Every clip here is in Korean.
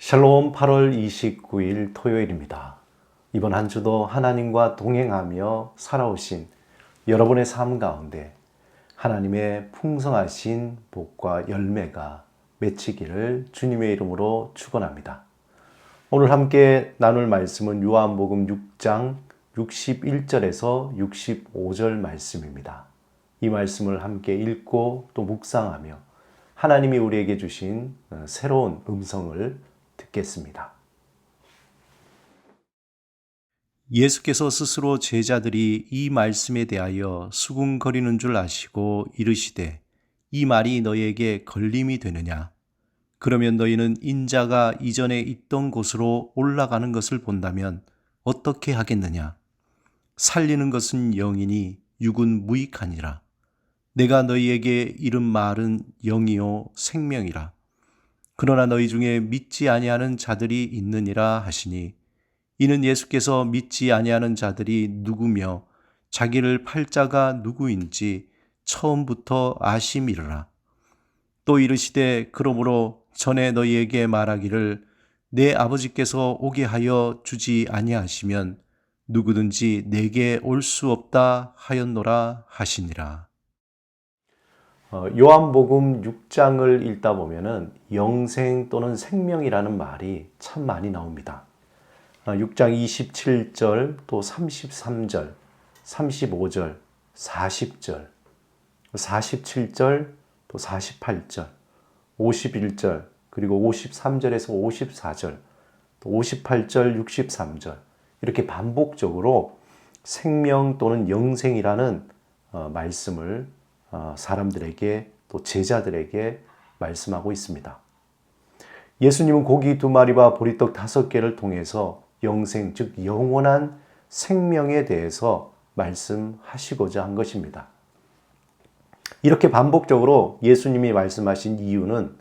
샬롬 8월 29일 토요일입니다. 이번 한 주도 하나님과 동행하며 살아오신 여러분의 삶 가운데 하나님의 풍성하신 복과 열매가 맺히기를 주님의 이름으로 축원합니다. 오늘 함께 나눌 말씀은 요한복음 6장 61절에서 65절 말씀입니다. 이 말씀을 함께 읽고 또 묵상하며 하나님이 우리에게 주신 새로운 음성을 듣겠습니다. 예수께서 스스로 제자들이 이 말씀에 대하여 수군거리는 줄 아시고 이르시되 이 말이 너희에게 걸림이 되느냐? 그러면 너희는 인자가 이전에 있던 곳으로 올라가는 것을 본다면 어떻게 하겠느냐? 살리는 것은 영이니 육은 무익하니라. 내가 너희에게 이른 말은 영이요 생명이라. 그러나 너희 중에 믿지 아니하는 자들이 있느니라 하시니 이는 예수께서 믿지 아니하는 자들이 누구며 자기를 팔 자가 누구인지 처음부터 아심이르라. 또 이르시되 그러므로 전에 너희에게 말하기를 내 아버지께서 오게 하여 주지 아니하시면 누구든지 내게 올 수 없다 하였노라 하시니라. 요한복음 6장을 읽다 보면은 영생 또는 생명이라는 말이 참 많이 나옵니다. 6장 27절, 또 33절, 35절, 40절, 47절, 또 48절, 51절, 그리고 53절에서 54절, 또 58절, 63절 이렇게 반복적으로 생명 또는 영생이라는 말씀을 사람들에게 또 제자들에게 말씀하고 있습니다. 예수님은 고기 2마리와 보리떡 5개를 통해서 영생, 즉 영원한 생명에 대해서 말씀하시고자 한 것입니다. 이렇게 반복적으로 예수님이 말씀하신 이유는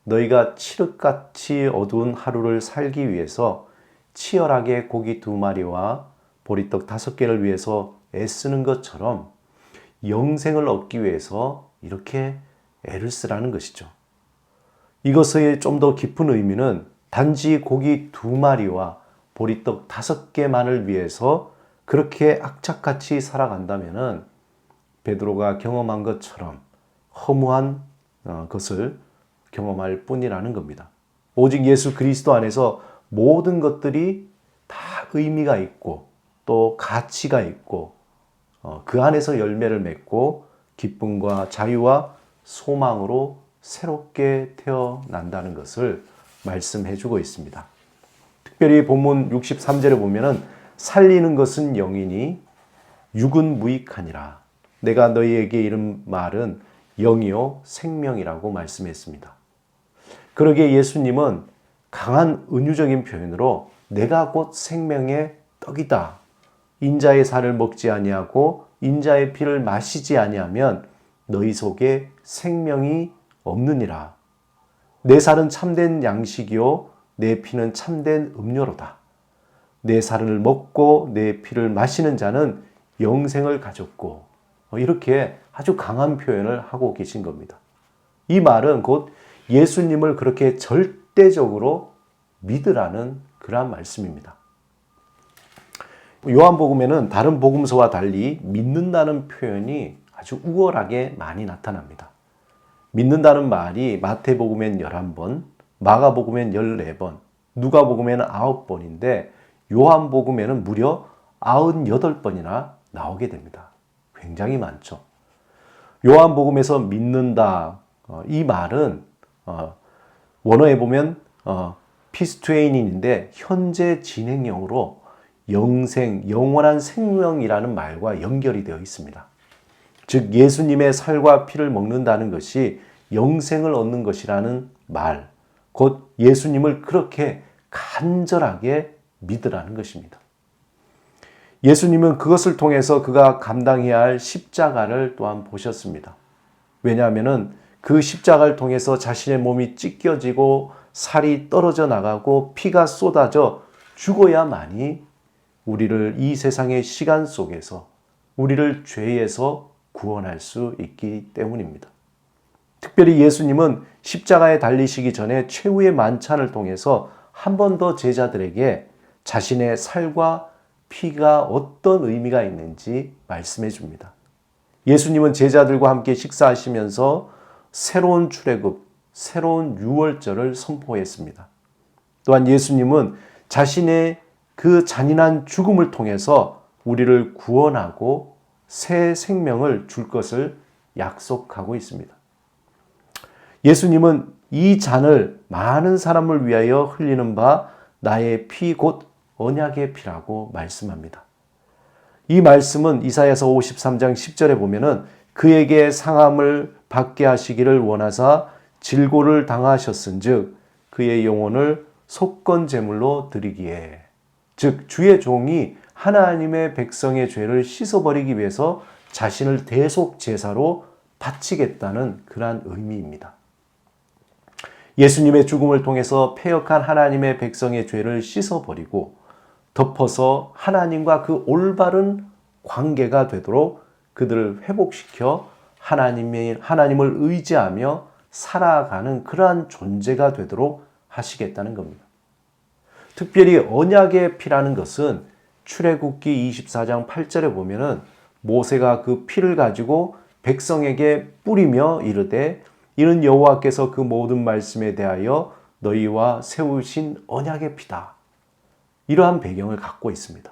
너희가 칠흑같이 어두운 하루를 살기 위해서 치열하게 고기 2마리와 보리떡 5개를 위해서 애쓰는 것처럼 영생을 얻기 위해서 이렇게 애를 쓰라는 것이죠. 이것의 좀 더 깊은 의미는 단지 고기 2마리와 보리떡 5개만을 위해서 그렇게 악착같이 살아간다면 베드로가 경험한 것처럼 허무한 것을 경험할 뿐이라는 겁니다. 오직 예수 그리스도 안에서 모든 것들이 다 의미가 있고 또 가치가 있고 그 안에서 열매를 맺고 기쁨과 자유와 소망으로 새롭게 태어난다는 것을 말씀해 주고 있습니다. 특별히 본문 63절에 보면은 살리는 것은 영이니 육은 무익하니라. 내가 너희에게 이른 말은 영이요 생명이라고 말씀했습니다. 그러기에 예수님은 강한 은유적인 표현으로 내가 곧 생명의 떡이다. 인자의 살을 먹지 아니하고 인자의 피를 마시지 아니하면 너희 속에 생명이 없느니라. 내 살은 참된 양식이요 내 피는 참된 음료로다. 내 살을 먹고 내 피를 마시는 자는 영생을 가졌고 이렇게 아주 강한 표현을 하고 계신 겁니다. 이 말은 곧 예수님을 그렇게 절대적으로 믿으라는 그러한 말씀입니다. 요한복음에는 다른 복음서와 달리 믿는다는 표현이 아주 우월하게 많이 나타납니다. 믿는다는 말이 마태복음엔 11번, 마가복음엔 14번, 누가복음에는 9번인데 요한복음에는 무려 98번이나 나오게 됩니다. 굉장히 많죠. 요한복음에서 믿는다, 이 말은 원어에 보면 피스투에인인데 현재 진행형으로 영생, 영원한 생명이라는 말과 연결이 되어 있습니다. 즉 예수님의 살과 피를 먹는다는 것이 영생을 얻는 것이라는 말, 곧 예수님을 그렇게 간절하게 믿으라는 것입니다. 예수님은 그것을 통해서 그가 감당해야 할 십자가를 또한 보셨습니다. 왜냐하면 그 십자가를 통해서 자신의 몸이 찢겨지고 살이 떨어져 나가고 피가 쏟아져 죽어야만이 우리를 이 세상의 시간 속에서 우리를 죄에서 구원할 수 있기 때문입니다. 특별히 예수님은 십자가에 달리시기 전에 최후의 만찬을 통해서 한 번 더 제자들에게 자신의 살과 피가 어떤 의미가 있는지 말씀해 줍니다. 예수님은 제자들과 함께 식사하시면서 새로운 출애굽, 새로운 유월절을 선포했습니다. 또한 예수님은 자신의 그 잔인한 죽음을 통해서 우리를 구원하고 새 생명을 줄 것을 약속하고 있습니다. 예수님은 이 잔을 많은 사람을 위하여 흘리는 바 나의 피 곧 언약의 피라고 말씀합니다. 이 말씀은 이사야서 53장 10절에 보면은 그에게 상함을 받게 하시기를 원하사 질고를 당하셨은즉 그의 영혼을 속건 제물로 드리기에, 즉 주의 종이 하나님의 백성의 죄를 씻어버리기 위해서 자신을 대속 제사로 바치겠다는 그러한 의미입니다. 예수님의 죽음을 통해서 패역한 하나님의 백성의 죄를 씻어버리고 덮어서 하나님과 그 올바른 관계가 되도록 그들을 회복시켜 하나님을 의지하며 살아가는 그러한 존재가 되도록 하시겠다는 겁니다. 특별히 언약의 피라는 것은 출애굽기 24장 8절에 보면은 모세가 그 피를 가지고 백성에게 뿌리며 이르되 이는 여호와께서 그 모든 말씀에 대하여 너희와 세우신 언약의 피다. 이러한 배경을 갖고 있습니다.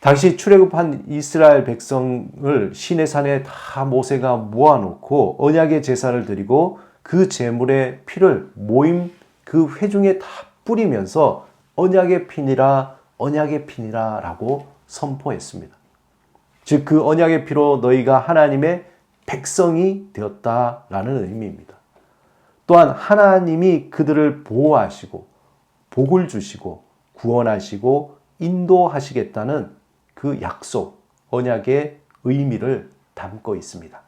당시 출애굽한 이스라엘 백성을 시내산에 다 모세가 모아놓고 언약의 제사를 드리고 그 제물의 피를 모임 그 회중에 다 뿌리면서 언약의 피니라 라고 선포했습니다. 즉 그 언약의 피로 너희가 하나님의 백성이 되었다라는 의미입니다. 또한 하나님이 그들을 보호하시고 복을 주시고 구원하시고 인도하시겠다는 그 약속, 언약의 의미를 담고 있습니다.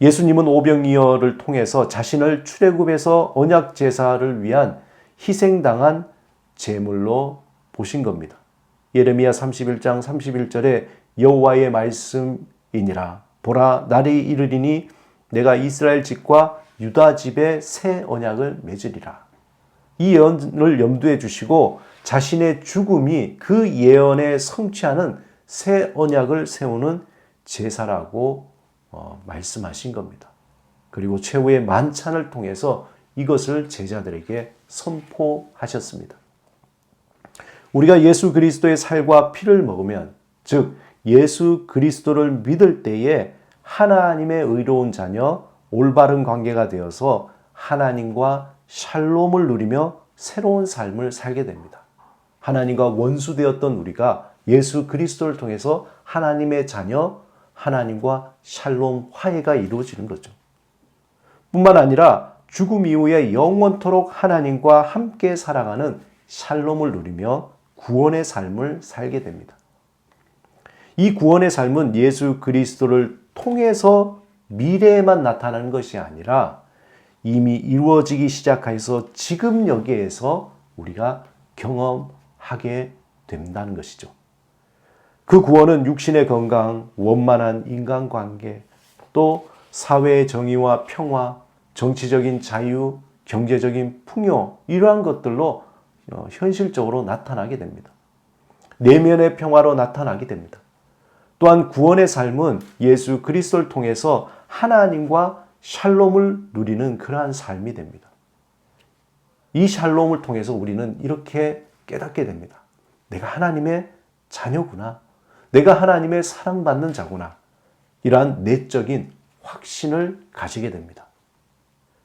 예수님은 오병이어를 통해서 자신을 출애굽에서 언약 제사를 위한 희생당한 제물로 보신 겁니다. 예레미야 31장 31절에 여호와의 말씀이니라 보라 날이 이르리니 내가 이스라엘 집과 유다 집에 새 언약을 맺으리라. 이 예언을 염두에 주시고 자신의 죽음이 그 예언에 성취하는 새 언약을 세우는 제사라고 말씀하신 겁니다. 그리고 최후의 만찬을 통해서 이것을 제자들에게 선포하셨습니다. 우리가 예수 그리스도의 살과 피를 먹으면, 즉 예수 그리스도를 믿을 때에 하나님의 의로운 자녀, 올바른 관계가 되어서 하나님과 샬롬을 누리며 새로운 삶을 살게 됩니다. 하나님과 원수되었던 우리가 예수 그리스도를 통해서 하나님의 자녀, 하나님과 샬롬 화해가 이루어지는 거죠. 뿐만 아니라 죽음 이후에 영원토록 하나님과 함께 살아가는 샬롬을 누리며 구원의 삶을 살게 됩니다. 이 구원의 삶은 예수 그리스도를 통해서 미래에만 나타나는 것이 아니라 이미 이루어지기 시작해서 지금 여기에서 우리가 경험하게 된다는 것이죠. 그 구원은 육신의 건강, 원만한 인간관계, 또 사회의 정의와 평화, 정치적인 자유, 경제적인 풍요, 이러한 것들로 현실적으로 나타나게 됩니다. 내면의 평화로 나타나게 됩니다. 또한 구원의 삶은 예수 그리스도를 통해서 하나님과 샬롬을 누리는 그러한 삶이 됩니다. 이 샬롬을 통해서 우리는 이렇게 깨닫게 됩니다. 내가 하나님의 자녀구나. 내가 하나님의 사랑받는 자구나. 이러한 내적인 확신을 가지게 됩니다.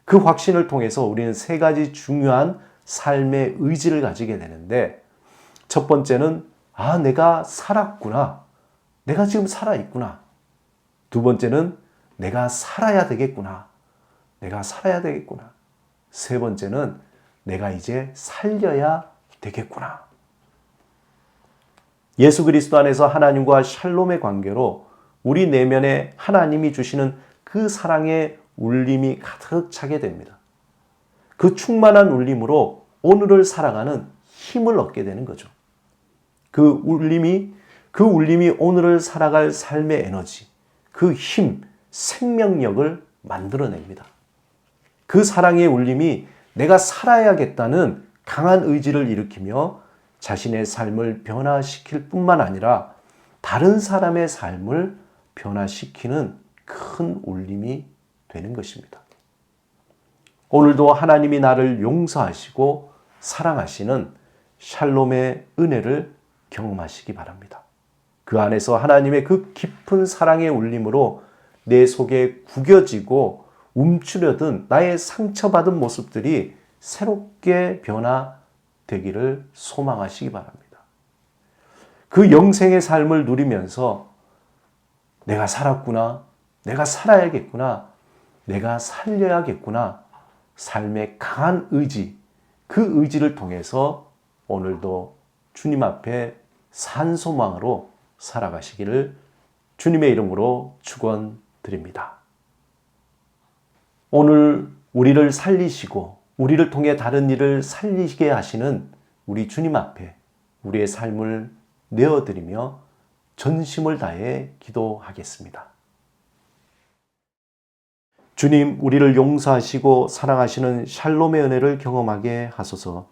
그 확신을 통해서 우리는 세 가지 중요한 삶의 의지를 가지게 되는데, 첫 번째는 내가 살았구나. 내가 지금 살아있구나. 두 번째는 내가 살아야 되겠구나. 내가 살아야 되겠구나. 세 번째는 내가 이제 살려야 되겠구나. 예수 그리스도 안에서 하나님과 샬롬의 관계로 우리 내면에 하나님이 주시는 그 사랑의 울림이 가득 차게 됩니다. 그 충만한 울림으로 오늘을 살아가는 힘을 얻게 되는 거죠. 그 울림이 오늘을 살아갈 삶의 에너지, 그 힘, 생명력을 만들어냅니다. 그 사랑의 울림이 내가 살아야겠다는 강한 의지를 일으키며 자신의 삶을 변화시킬 뿐만 아니라 다른 사람의 삶을 변화시키는 큰 울림이 되는 것입니다. 오늘도 하나님이 나를 용서하시고 사랑하시는 샬롬의 은혜를 경험하시기 바랍니다. 그 안에서 하나님의 그 깊은 사랑의 울림으로 내 속에 구겨지고 움츠려든 나의 상처받은 모습들이 새롭게 변화되기를 소망하시기 바랍니다. 그 영생의 삶을 누리면서 내가 살았구나, 내가 살아야겠구나, 내가 살려야겠구나, 삶의 강한 의지, 그 의지를 통해서 오늘도 주님 앞에 산소망으로 살아가시기를 주님의 이름으로 축원드립니다. 오늘 우리를 살리시고 우리를 통해 다른 일을 살리게 하시는 우리 주님 앞에 우리의 삶을 내어드리며 전심을 다해 기도하겠습니다. 주님, 우리를 용서하시고 사랑하시는 샬롬의 은혜를 경험하게 하소서.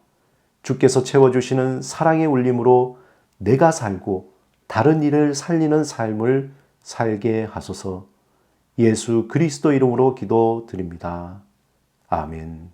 주께서 채워주시는 사랑의 울림으로 내가 살고 다른 이를 살리는 삶을 살게 하소서. 예수 그리스도 이름으로 기도드립니다. 아멘.